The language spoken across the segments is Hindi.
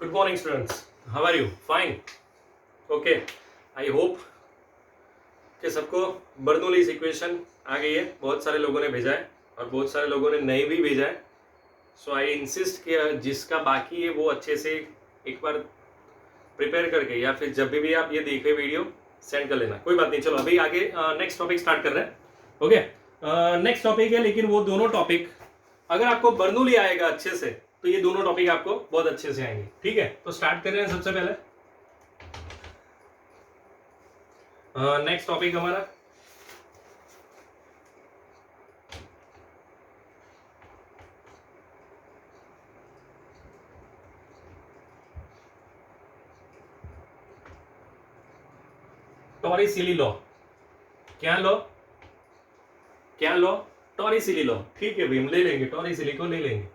Good morning students, how are you? Fine, okay. I hope कि सबको बर्नौलीज इक्वेशन आ गई है। बहुत सारे लोगों ने भेजा है और बहुत सारे लोगों ने नहीं भी भेजा है। सो आई इंसिस्ट कि जिसका बाकी है वो अच्छे से एक बार प्रिपेयर करके या फिर जब भी आप ये देखें वीडियो सेंड कर लेना। कोई बात नहीं, चलो अभी आगे नेक्स्ट टॉपिक स्टार्ट कर रहे हैं। ओके, नेक्स्ट टॉपिक है, लेकिन वो दोनों टॉपिक अगर आपको बर्नौली आएगा अच्छे से तो ये दोनों टॉपिक आपको बहुत अच्छे से आएंगे। ठीक है, तो स्टार्ट कर रहे हैं। सबसे पहले नेक्स्ट टॉपिक हमारा टॉरिसिली लॉ। क्या लॉ? क्या लॉ? टॉरिसिली लॉ। ठीक है भाई, हम ले लेंगे, टॉरिसिली को ले लेंगे।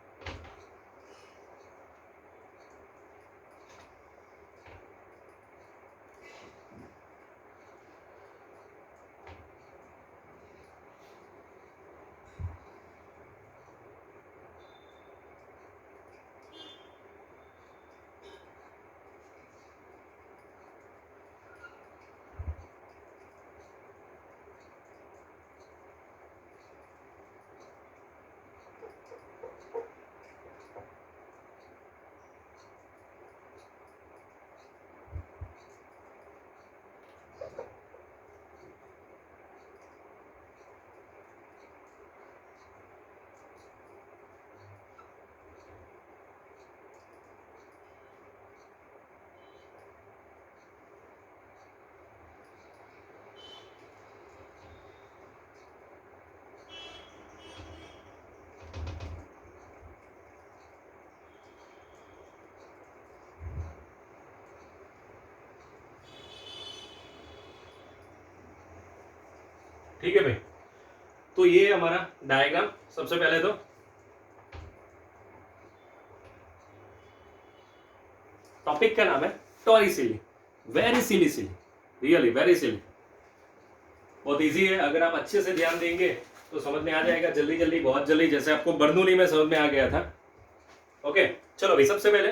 ठीक है भाई, तो ये हमारा डायग्राम। सबसे पहले तो टॉपिक का नाम है टॉरिसिली। वेरी सिली सिली, रियली वेरी सिली। बहुत इजी है, अगर आप अच्छे से ध्यान देंगे तो समझ में आ जाएगा जल्दी जल्दी, बहुत जल्दी, जैसे आपको बर्नौली में समझ में आ गया था। ओके, चलो भाई, सबसे पहले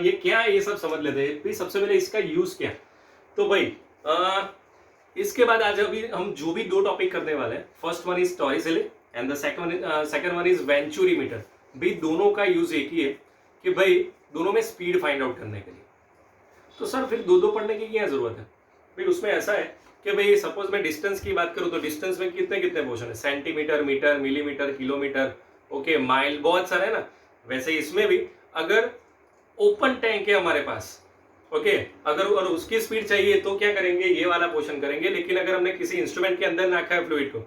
ये क्या है ये सब समझ लेते हैं भाई। सबसे पहले इसका यूज क्या है, तो भाई इसके बाद आज अभी हम जो भी दो टॉपिक करने वाले हैं, first one is Torricelli and the second one is venturimeter. भाई दोनों का यूज एक ही है कि भाई दोनों में स्पीड फाइंड आउट करने के लिए। तो सर फिर दो दो पढ़ने की क्या जरूरत है भाई? उसमें ऐसा है कि भाई सपोज मैं डिस्टेंस की बात करूं तो डिस्टेंस में कितने कितने पोर्शन है, centimetre, metre, millimetre, kilometre, okay, mile, बहुत सारे है ना। वैसे इसमें भी अगर ओपन टैंक है हमारे पास, ओके, अगर और उसकी स्पीड चाहिए तो क्या करेंगे, ये वाला पोर्शन करेंगे। लेकिन अगर हमने किसी इंस्ट्रूमेंट के अंदर रखा है फ्लूइड को,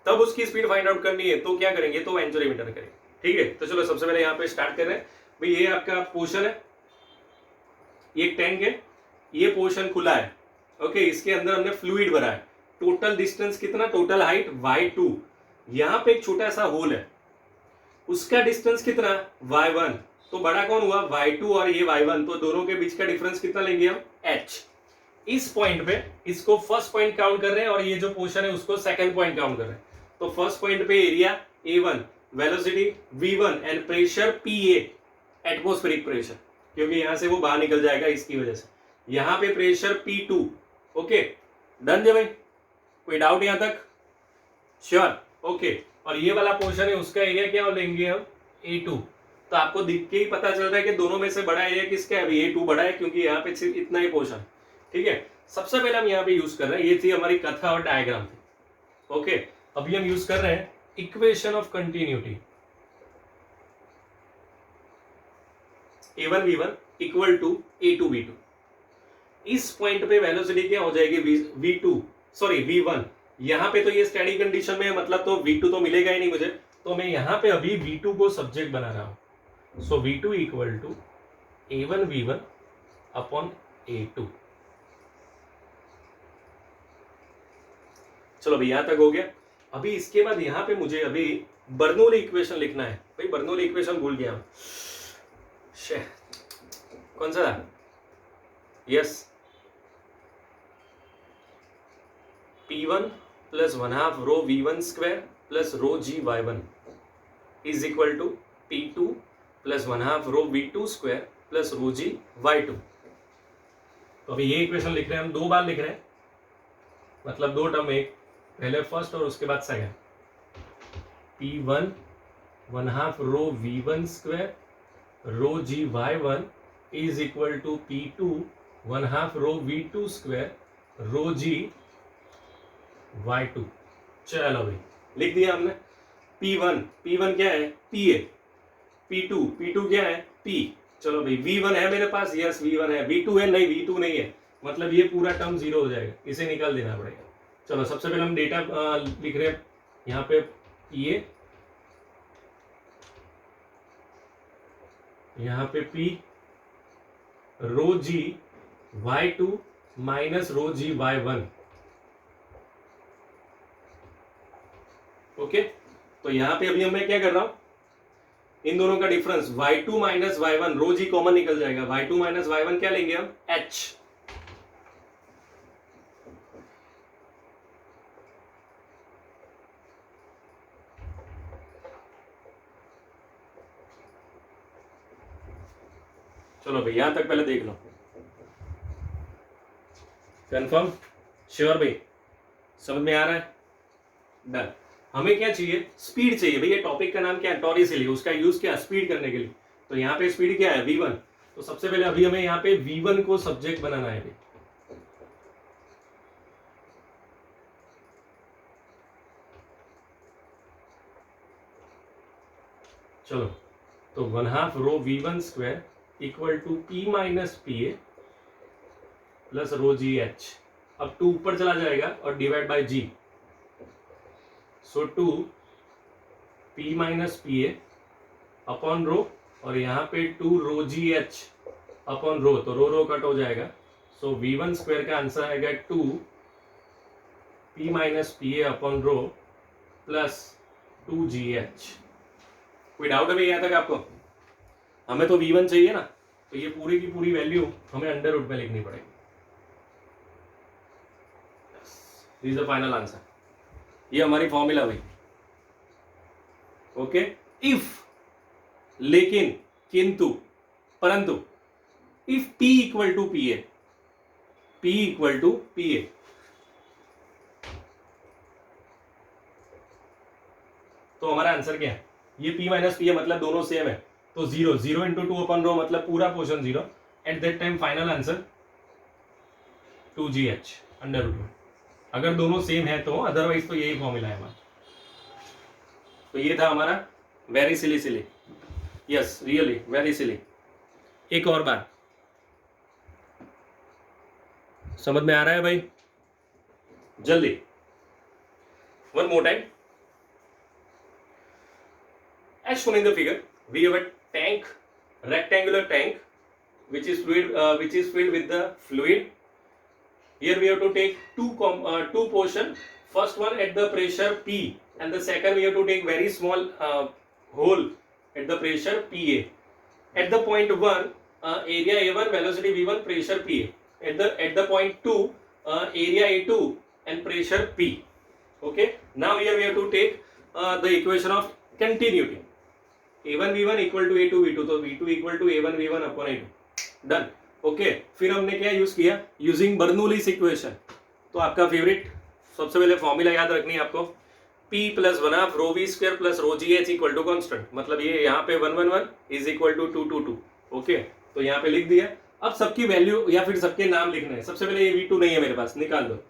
तब उसकी स्पीड फाइंड आउट करनी है तो क्या करेंगे, तो वेंचुरीमीटर करेंगे। ठीक है, तो चलो सबसे पहले यहाँ पे स्टार्ट कर रहे हैं भाई। ये आपका पोर्शन है, ये एक टैंक है, ये पोर्शन खुला है, ओके, इसके अंदर हमने फ्लूइड भरा है। टोटल डिस्टेंस कितना, टोटल हाइट y2, यहाँ पे एक छोटा सा होल है, उसका डिस्टेंस कितना, y1। तो बड़ा कौन हुआ, y2 और ये y1, तो दोनों के बीच का डिफरेंस कितना लेंगे हम, h। इस पॉइंट पे इसको फर्स्ट पॉइंट काउंट कर रहे हैं और ये जो पोर्शन है उसको सेकंड पॉइंट काउंट कर रहे हैं। तो फर्स्ट पॉइंट पे area a1, velocity v1 and pressure pa, atmospheric pressure, क्योंकि यहां से वो बाहर निकल जाएगा इसकी वजह से। यहां पे प्रेशर P2। ओके, डन जी भाई, कोई डाउट यहां तक? Sure, okay. और ये वाला पोर्शन है, उसका एरिया क्या लेंगे हम, A2। तो आपको दिख के ही पता चल रहा है कि दोनों में से बड़ा एरिया किसका है, अभी A2 बड़ा है, क्योंकि यहाँ पे सिर्फ इतना ही पोर्शन। ठीक है, सबसे पहले हम यहाँ पे यूज कर रहे हैं, ये थी हमारी कथा और डायग्राम थी। ओके, अभी हम यूज कर रहे हैं equation of continuity. A1 V1 equal to A2 V2। इस पॉइंट पे वेलोसिटी क्या हो जाएगी, V2 सॉरी V1। यहां पे तो ये स्टेडी कंडीशन में है, मतलब तो V2 तो मिलेगा ही नहीं मुझे, तो मैं यहां पे अभी V2 को सब्जेक्ट बना रहा हूं। So V2 equal to A1 V1 upon A2। चलो भाई, यहां तक हो गया। अभी इसके बाद यहां पे मुझे अभी बर्नौली इक्वेशन लिखना है भाई। बर्नौली इक्वेशन भूल गया हूं, कौन सा था, yes, P1 plus 1/2 rho V1 square plus rho GY1 is equal to P2 plus 1/2 rho V2 square plus rho g y2। तो अभी ये इक्वेशन लिख रहे हैं हम, 2 बार लिख रहे हैं, मतलब 2 टर्म, एक पहले फर्स्ट और उसके बाद second. P1 1/2 rho V1 square rho g Y1 is equal to P2 1/2 rho V2 square rho g Y2। चलो भाई लिख दिया हमने। P1 क्या है PA, P2 क्या है P। चलो भाई V1 है मेरे पास, यस V1 है, V2 है नहीं, V2 नहीं है, मतलब ये पूरा टर्म जीरो हो जाएगा, इसे निकाल देना पड़ेगा। चलो सबसे पहले हम डेटा लिख रहे हैं यहाँ पे PA, यहाँ पे P रो g Y2 minus rho g Y1। Okay, तो यहाँ पे अभी मैं क्या कर रहा हूं, इन दोनों का डिफरेंस y2 माइनस y1, रो जी कॉमन निकल जाएगा, y2 माइनस y1 क्या लेंगे हम h। चलो भाई यहां तक पहले देख लो, कंफर्म, श्योर भाई, समझ में आ रहा है, डन। हमें क्या चाहिए, स्पीड चाहिए भाई, ये टॉपिक का नाम क्या है टॉरिसिली, उसका यूज क्या है स्पीड करने के लिए। तो यहाँ पे स्पीड क्या है v1, तो सबसे पहले अभी हमें यहाँ पे v1 को सब्जेक्ट बनाना है भाई। चलो तो 1/2 rho V1 square equal to P minus PA plus rho g h. अब 2 ऊपर चला जाएगा और divide by G, so 2 P minus PA upon rho, और यहाँ पे 2 रो जी एच अपॉन रो, तो रो कट हो जाएगा, सो V1 स्क्वायर का आंसर आएगा 2 P माइनस PA अपॉन रो प्लस 2GH। कोई डाउट है भाई यहाँ तक आपको? हमें तो V1 चाहिए ना, तो ये पूरी की पूरी वैल्यू हमें अंडर रूट में लिखनी पड़ेगी। This is the final answer, ये हमारी फॉर्मूला भाई। ओके, इफ, लेकिन, किंतु, परंतु, if P equal to PA, P equal to PA, तो हमारा आंसर क्या है, ये P माइनस PA मतलब दोनों सेम है, तो 0 इंटू 2 अपॉन रो मतलब पूरा portion 0, at that time final answer 2GH under root में, अगर दोनों सेम है तो, अदरवाइज तो यही फॉर्मूला है हमारा। तो ये था हमारा very silly, yes really very silly. एक और बार समझ में आ रहा है भाई, जल्दी, one more time. As shown in the figure, we have a tank, rectangular tank, which is filled with the fluid. Here we have to take two portion. First one at the pressure P, and the second we have to take very small hole at the pressure PA. At the point 1, area A1, velocity V1, pressure PA. At the point 2, area A2 and pressure P. Okay. Now here we have to take the equation of continuity. A1 V1 equal to A2 V2, तो V2 equal to A1 V1 upon A2, done. Okay, फिर हमने क्या यूज किया, यूजिंग बर्नौलीज इक्वेशन। तो आपका फेवरेट, सबसे पहले फॉर्मूला याद रखनी है आपको, P plus 1/2 rho V square plus rho GH equal to constant, मतलब ये यहाँ पे 1 1 1 इज इक्वल टू 2 2 2। ओके, तो यहाँ पे लिख दिया। अब सबकी वैल्यू या फिर सबके नाम लिखने हैं। सबसे पहले ये V2 नहीं है मेरे पास, निकाल दो,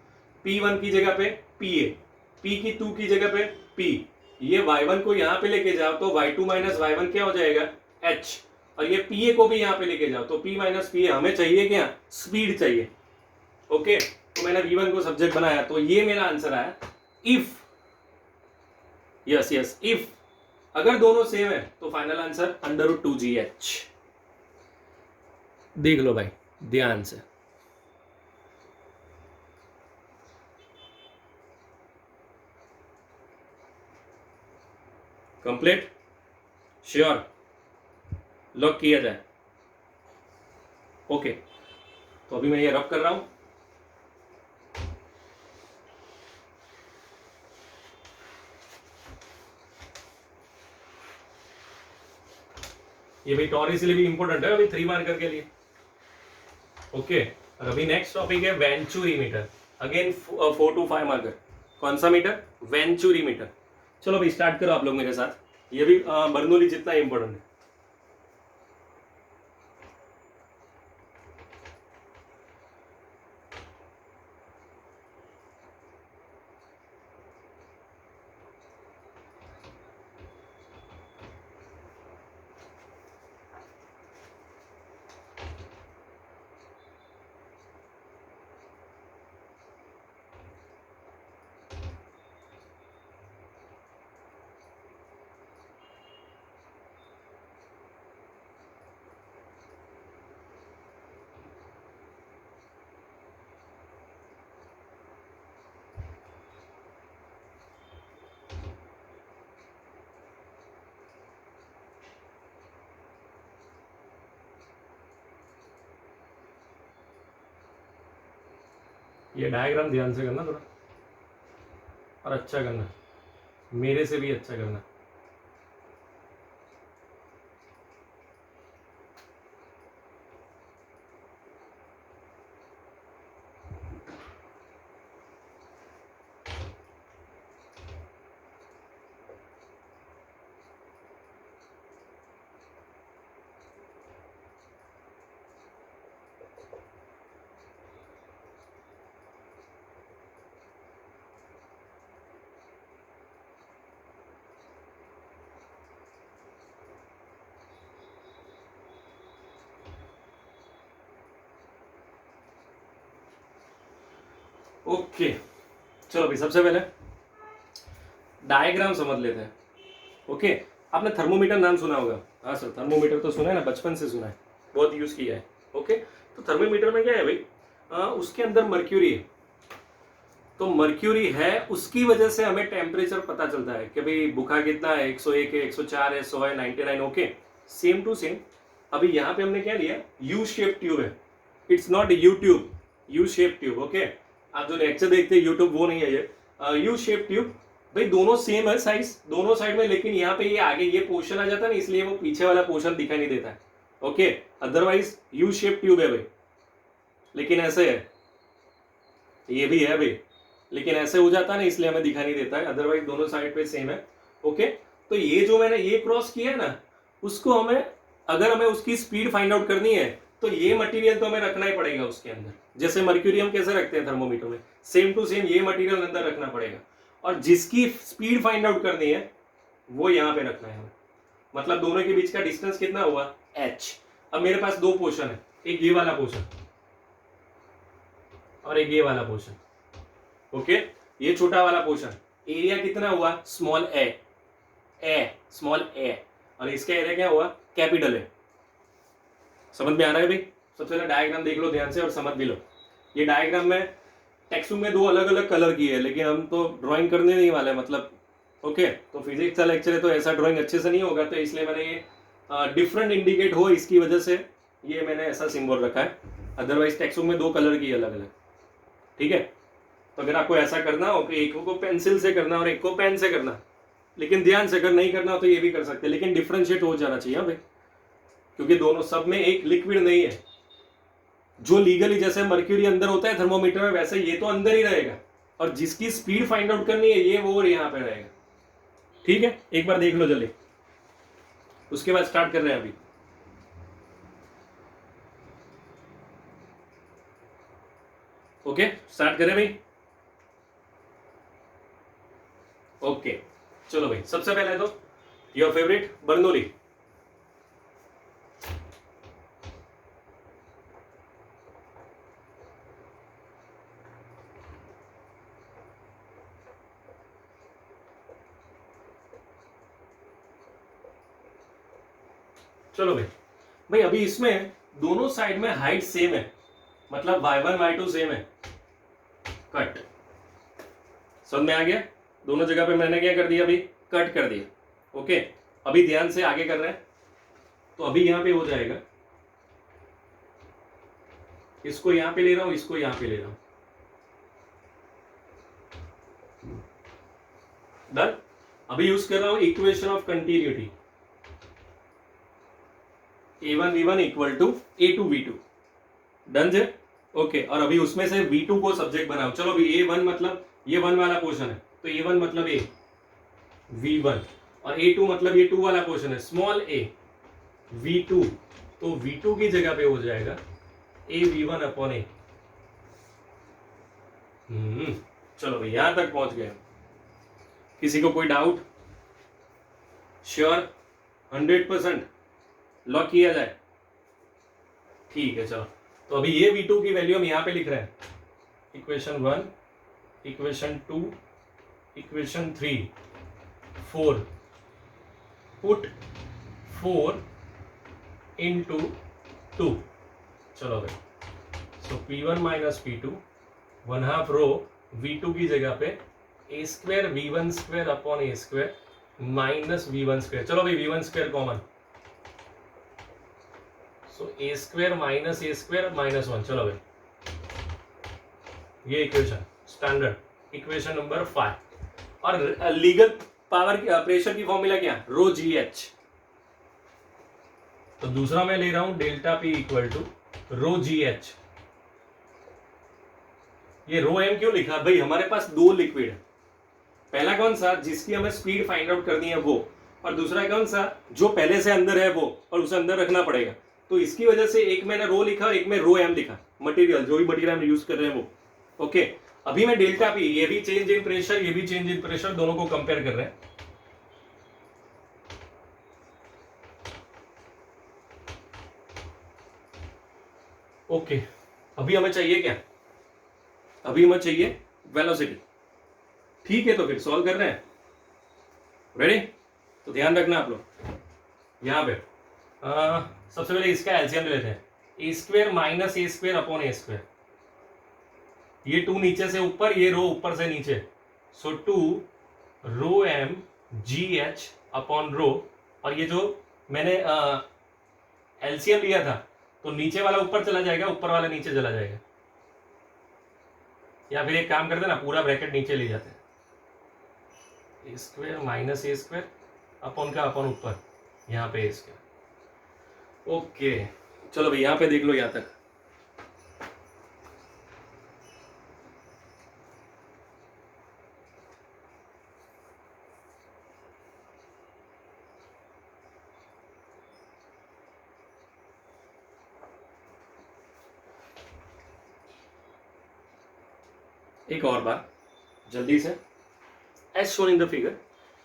P1 की जगह पे PA, P की 2 की जगह पे P, ये y1 को यहाँ पे लेके जाओ तो y2 माइनस y1 क्या हो जाएगा h, और ये PA को भी यहाँ पे लेके जाओ तो P माइनस PA। हमें चाहिए क्या, स्पीड चाहिए। ओके, तो मैंने V1 को सब्जेक्ट बनाया, तो ये मेरा आंसर आया इफ, यस इफ, अगर दोनों सेम है तो final answer under root 2GH। देख लो भाई ध्यान से, कंप्लीट, श्योर, लॉक किया जाए। ओके, तो अभी मैं ये रब कर रहा हूं। ये भाई टॉरिसिली भी इंपॉर्टेंट है अभी 3 मार्कर के लिए। ओके, और अभी नेक्स्ट टॉपिक है venturi meter, again 4 to 5 marker. कौन सा मीटर? Venturi meter. चलो भाई स्टार्ट करो आप लोग मेरे साथ, ये भी बर्नौली जितना इंपॉर्टेंट है। ये डायग्राम ध्यान से करना थोड़ा, और अच्छा करना, मेरे से भी अच्छा करना। ओके, चलो भाई सबसे पहले डायग्राम समझ लेते हैं। ओके, आपने थर्मोमीटर नाम सुना होगा? हाँ सर, थर्मोमीटर तो सुना है ना, बचपन से सुना है, बहुत यूज किया है। ओके, तो थर्मोमीटर में क्या है भाई, उसके अंदर मर्क्यूरी है। तो मर्क्यूरी है, उसकी वजह से हमें टेम्परेचर पता चलता है कि भाई बुखार कितना है, 101 है, 104 है, 100 है, 99। ओके, सेम टू सेम अभी यहाँ पे हमने क्या लिया, यू शेप ट्यूब है। It's not you tube, U shape tube. Okay, आप जो लेक्चर देखते हैं यूट्यूब वो नहीं है ये, यू शेप ट्यूब। भाई दोनों सेम है साइज दोनों साइड में, लेकिन यहाँ पे ये आगे ये पोर्शन आ जाता है ना, इसलिए वो पीछे वाला पोर्शन दिखाई नहीं देता है। Okay, otherwise U shape tube है भाई, लेकिन ऐसे है, ये भी है भाई, लेकिन ऐसे हो जाता है ना, इसलिए हमें दिखाई नहीं देता है, अदरवाइज दोनों साइड पे सेम है। ओके, तो ये जो मैंने ये क्रॉस किया है ना, उसको हमें, अगर हमें उसकी स्पीड फाइंड आउट करनी है तो ये मटेरियल तो हमें रखना ही पड़ेगा उसके अंदर। जैसे मर्क्यूरी हम कैसे रखते हैं थर्मोमीटर में, सेम टू सेम ये मटेरियल अंदर रखना पड़ेगा, और जिसकी स्पीड फाइंड आउट करनी है वो यहाँ पे रखना है हमें। मतलब दोनों के बीच का डिस्टेंस कितना हुआ, h। अब मेरे पास दो पोर्शन है, एक ये वाला पोर्शन और एक ये वाला पोर्शन। ओके, ये छोटा वाला पोर्शन, एरिया कितना हुआ, स्मॉल ए स्मॉल ए, और इसका एरिया क्या हुआ, कैपिटल ए। समझ में आ रहा है भाई? सबसे पहले डायग्राम देख लो ध्यान से और समझ भी लो। ये डायग्राम में टेक्स्ट बुक में दो अलग अलग कलर की है, लेकिन हम तो ड्राइंग करने नहीं वाले, मतलब ओके, तो फिजिक्स का लेक्चर है तो ऐसा ड्राइंग अच्छे से नहीं होगा, तो इसलिए मैंने ये डिफरेंट इंडिकेट हो इसकी वजह से ये मैंने ऐसा सिंबल रखा है। अदरवाइज टेक्स्ट बुक में दो कलर की अलग अलग, ठीक है। तो अगर आपको ऐसा करना हो कि एक को पेंसिल से करना और एक को पेन से करना, लेकिन ध्यान से, अगर नहीं करना हो तो ये भी कर सकते हैं, लेकिन डिफ्रेंशिएट हो जाना चाहिए भाई, क्योंकि दोनों सब में एक लिक्विड नहीं है। जो लीगली जैसे मर्क्यूरी अंदर होता है थर्मोमीटर में, वैसे ये तो अंदर ही रहेगा, और जिसकी स्पीड फाइंड आउट करनी है ये वो यहाँ पे रहेगा। ठीक है, एक बार देख लो जल्दी, उसके बाद स्टार्ट कर रहे हैं अभी। ओके, स्टार्ट करें भाई। ओके, चलो भाई, सबसे पहले तो योर फेवरेट बर्नौली। चलो भाई, भाई अभी इसमें दोनों साइड में हाइट सेम है, मतलब y1 y2 सेम है, कट। समझ में आ गया? दोनों जगह पे मैंने क्या कर दिया अभी, कट कर दिया। ओके, अभी ध्यान से आगे कर रहे हैं, तो अभी यहां पे हो जाएगा, इसको यहां पे ले रहा हूं, इसको यहां पे ले रहा हूं, डन। अभी यूज कर रहा हूं equation of continuity. A1 V1 equal to A2 V2, done है। ओके, और अभी उसमें से V2 को सब्जेक्ट बनाओ। चलो अभी A1 मतलब ये 1 वाला पोर्शन है, तो A1 मतलब A V1, और A2 मतलब ये 2 वाला पोर्शन है, स्मॉल a V2, तो V2 की जगह पे हो जाएगा A V1 अपॉन A। चलो भाई यहां तक पहुंच गए। किसी को कोई डाउट? श्योर? 100% लॉक किया जाए? ठीक है चलो, तो अभी ये V2 की वैल्यू हम यहां पे लिख रहे हैं, equation 1, equation 2, equation 3, 4, put 4 into 2। चलो भाई, सो P1 minus P2 1/2 rho V2 की जगह पे a square V1 square upon a square minus V1 square. चलो भाई V1 square common, so a square minus a square minus 1। चलो भाई, ये इक्वेशन स्टैंडर्ड इक्वेशन नंबर 5। और लीगल पावर प्रेशर की फॉर्मूला क्या? Rho g h. तो दूसरा मैं ले रहा हूं delta p equal to rho g h. ये रो एम क्यों लिखा भाई? हमारे पास दो लिक्विड है, पहला कौन सा जिसकी हमें स्पीड फाइंड आउट करनी है वो, और दूसरा कौन सा जो पहले से अंदर है वो, और उसे अंदर रखना पड़ेगा। तो इसकी वजह से एक मैंने रो लिखा और एक में रो एम लिखा, मटेरियल जो भी मटेरियल हम यूज कर रहे हैं वो। ओके, अभी मैं डेल्टा पी, ये भी चेंज इन प्रेशर, ये भी चेंज इन प्रेशर, दोनों को कंपेयर कर रहे हैं। ओके, अभी हमें चाहिए क्या? अभी हमें चाहिए वेलोसिटी। ठीक है, तो फिर सॉल्व कर रहे हैं। रेडी? तो ध्यान रखना आप लोग यहां पे सबसे पहले इसका एलसीएम ले लेते हैं, ए square minus a square upon A square. ये 2 नीचे से ऊपर, ये रो ऊपर से नीचे, so 2 rho M G H upon rho, और ये जो मैंने एलसीएम लिया था, तो नीचे वाला ऊपर चला जाएगा, ऊपर वाला नीचे चला जाएगा, या फिर एक काम करते हैं ना, पूरा ब्रैकेट नीचे ले जाते हैं, ए square minus a square upon का अपॉन ऊपर, यहाँ पे ए स्क्वायर। ओके, चलो भाई यहाँ पे देख लो यहाँ तक। एक और बार जल्दी से, as shown in the figure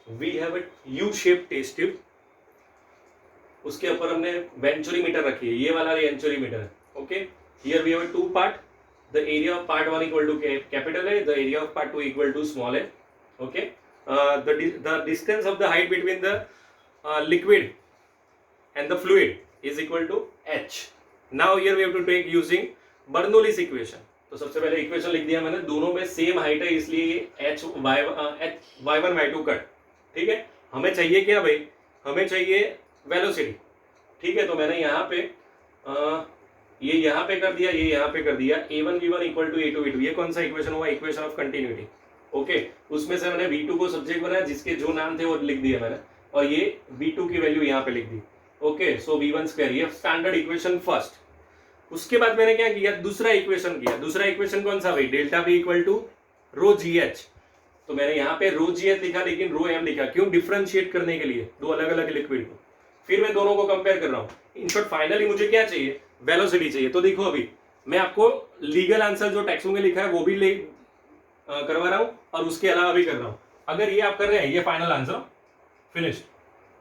we have a U shape test tube, उसके ऊपर हमने वेंचुरीमीटर रखी है, ये वाला वेंचुरीमीटर है। Okay, here we have two part, the area of part 1 equal to capital A, the area of part 2 equal to small a. Okay, the distance of the height between the liquid and the fluid is equal to h. Now here we have to take using Bernoulli's equation. तो सबसे पहले इक्वेशन लिख दिया मैंने, दोनों में सेम हाइट है इसलिए h y1 y2 कट। ठीक है, हमें चाहिए क्या भाई? हमें चाहिए वेलोसिटी। ठीक है, तो मैंने यहाँ पे ये यहाँ पे कर दिया, ये यहाँ पे कर दिया, a1 v1 equal to a2 v2। ये कौन सा इक्वेशन हुआ? Equation of continuity. ओके, उसमें से मैंने v2 को सब्जेक्ट बनाया, जिसके जो नाम थे वो लिख दिया मैंने, और ये v2 की वैल्यू यहाँ पे लिख दी। ओके, सो v1 स्क्वायर, ये स्टैंडर्ड इक्वेशन फर्स्ट। उसके बाद मैंने क्या किया? दूसरा इक्वेशन किया। दूसरा इक्वेशन कौन सा भाई? Delta p equal to rho g h. तो मैंने यहाँ पे रो जी एच लिखा, लेकिन रो एम लिखा, क्यों? डिफरेंशिएट करने के लिए दो अलग अलग लिक्विड को। फिर मैं दोनों को कंपेयर कर रहा हूँ। इन शॉर्ट फाइनली मुझे क्या चाहिए? वेलोसिटी चाहिए। तो देखो अभी मैं आपको लीगल आंसर जो टेक्स्ट में लिखा है वो भी करवा रहा हूँ, और उसके अलावा भी कर रहा हूँ। अगर ये आप कर रहे हैं, ये final answer finished.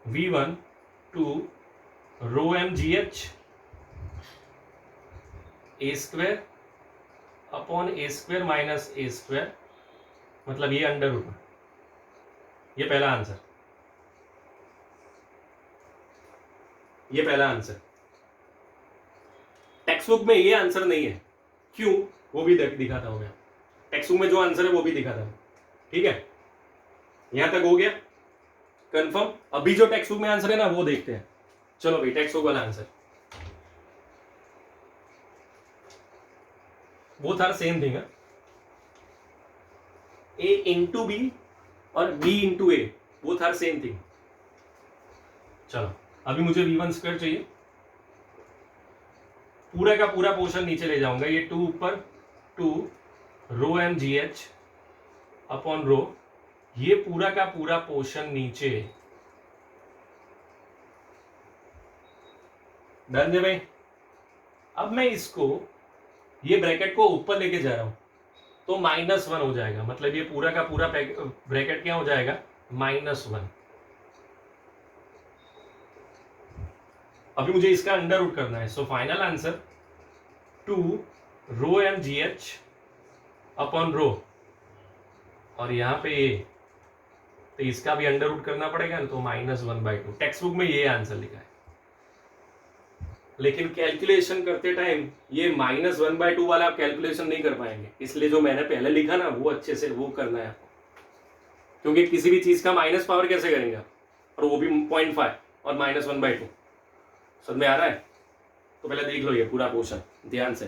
v1 2 rho M G h a square upon A square minus a square, मतलब ये अंडर रूट। ये पहला आंसर, ये पहला आंसर। टेक्स्ट बुक में ये आंसर नहीं है, क्यों? वो भी दिखाता हूं मैं। टेक्स्ट बुक में जो आंसर है वो भी दिखाता हूं। ठीक है, यहां तक हो गया कंफर्म? अभी जो टेक्स्ट बुक में आंसर है ना वो देखते हैं। चलो भाई, टेक्स्ट बुक वाला आंसर, वो था सेम थिंग है, ए इंटू बी और बी इंटू ए, वो था सेम थिंग। चलो अभी मुझे v1 स्क्वायर चाहिए, पूरा का पूरा पोर्शन नीचे ले जाऊंगा, ये 2 ऊपर, 2 rho M G H upon rho, ये पूरा का पूरा पोर्शन नीचे। डन है भाई। अब मैं इसको, ये ब्रैकेट को ऊपर लेके जा रहा हूं तो -1 हो जाएगा, मतलब ये पूरा का पूरा ब्रैकेट क्या हो जाएगा, -1। अभी मुझे इसका अंडर रूट करना है, so final answer 2 rho M G H upon rho, और यहां पे ये, तो इसका भी अंडर रूट करना पड़ेगा ना, तो -1/2। टेक्स्ट बुक में ये आंसर लिखा है, लेकिन कैलकुलेशन करते टाइम ये -1/2 वाला आप कैलकुलेशन नहीं कर पाएंगे, इसलिए जो मैंने पहले लिखा ना वो अच्छे से वो करना है आपको, क्योंकि किसी भी चीज का माइनस पावर कैसे करेंगे आप, और वो भी 0.5 और -1/2। समझ में आ रहा है? तो पहले देख लो ये पूरा पोर्शन ध्यान से।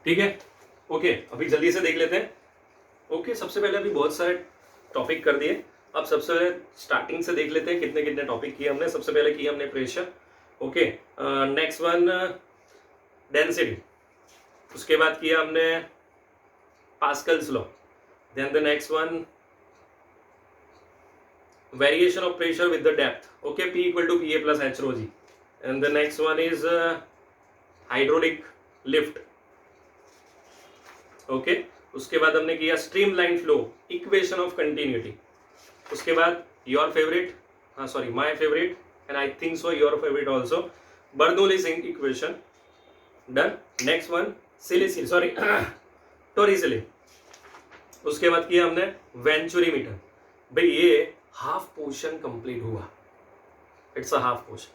ठीक है, ओके, अभी जल्दी से देख लेते हैं। ओके, सबसे पहले अभी बहुत सारे टॉपिक कर दिए, अब सबसे पहले स्टार्टिंग से देख लेते हैं कितने कितने टॉपिक किए हमने। सबसे पहले किया हमने pressure, okay, next one density, उसके बाद किया हमने Pascal's law, then the next one variation of pressure with the depth, okay, P = PA + H rho g, and the next one is hydraulic lift, okay. उसके बाद हमने किया streamline flow, equation of continuity, उसके बाद योर फेवरेट, हाँ sorry my favourite and I think so your favourite also, Bernoulli equation, done. Next one सिलिसिल, sorry टोरिसिली। उसके बाद किया हमने वेंचुरी मीटर। भाई ये हाफ पोर्शन कंप्लीट हुआ, इट्स अ हाफ पोर्शन,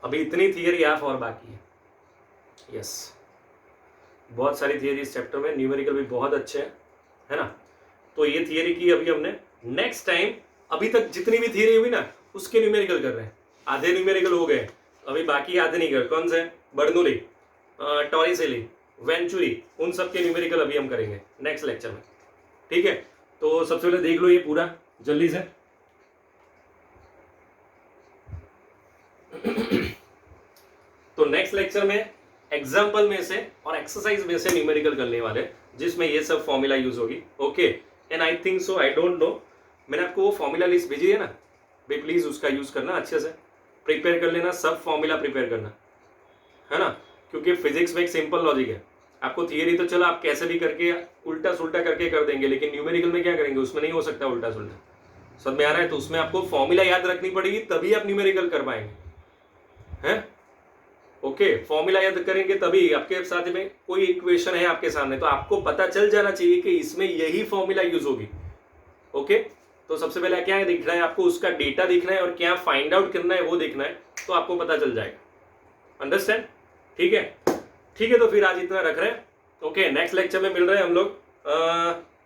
अभी इतनी थियरी हाफ और बाकी है। यस, बहुत सारी थियरी इस चैप्टर में, न्यूमेरिकल भी बहुत अच्छे हैं, है ना। तो ये थियरी की अभी हमने, नेक्स्ट टाइम अभी तक जितनी भी थियरी हुई ना उसके न्यूमेरिकल कर रहे हैं, आधे न्यूमेरिकल हो गए, अभी बाकी आधे नहीं कर। कौन से? बर्नौली, टोरिसेली, वेंचुरी, उन सब के न्यूमेरिकल अभी हम करेंगे नेक्स्ट लेक्चर में, ठीक है। तो सबसे पहले देख लो ये पूरा जल्दी से। तो नेक्स्ट लेक्चर में एग्जाम्पल में से और एक्सरसाइज में से न्यूमेरिकल करने वाले, जिसमें ये सब फॉर्मूला यूज होगी, okay. And I think so, I don't know, मैंने आपको वो फॉर्मूला लिस्ट भेजी है ना भाई, प्लीज उसका यूज करना, अच्छे से प्रिपेयर कर लेना, सब फॉर्मूला प्रिपेयर करना, है ना, क्योंकि फिजिक्स में एक सिंपल लॉजिक है। आपको थियरी तो चलो आप कैसे भी करके उल्टा सुल्टा करके कर देंगे, लेकिन न्यूमेरिकल में क्या करेंगे, उसमें नहीं हो सकता उल्टा सुल्टा। समझ में आ रहा है? तो उसमें आपको फॉर्मूला याद रखनी पड़ेगी, तभी आप न्यूमेरिकल कर पाएंगे, हैं? ओके, फॉर्मूला याद करेंगे तभी। आपके साथ में कोई इक्वेशन है आपके सामने, तो आपको पता चल जाना चाहिए कि इसमें यही फॉर्मूला यूज होगी, ओके। तो सबसे पहले क्या दिखना है आपको, उसका डेटा दिखना है और क्या फाइंड आउट करना है वो देखना है, तो आपको पता चल जाएगा। अंडरस्टैंड? ठीक है, ठीक है। तो फिर आज इतना रख रहे हैं, ओके। नेक्स्ट लेक्चर में मिल रहे हैं हम लोग,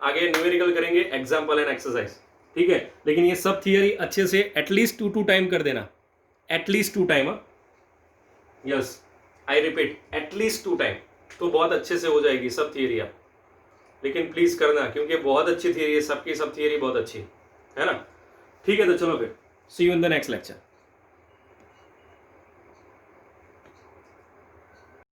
आगे न्यूमेरिकल करेंगे, एग्जाम्पल एंड एक्सरसाइज, ठीक है। लेकिन ये सब थियरी अच्छे से एटलीस्ट 2 टाइम कर देना, at least 2 time, yes I repeat, at least 2 time, तो बहुत अच्छे से हो जाएगी सब थियरी आप। लेकिन प्लीज करना, क्योंकि बहुत अच्छी थियरी है, सबकी सब थियरी बहुत अच्छी है ना। ठीक है, तो चलो फिर see you in the next lecture.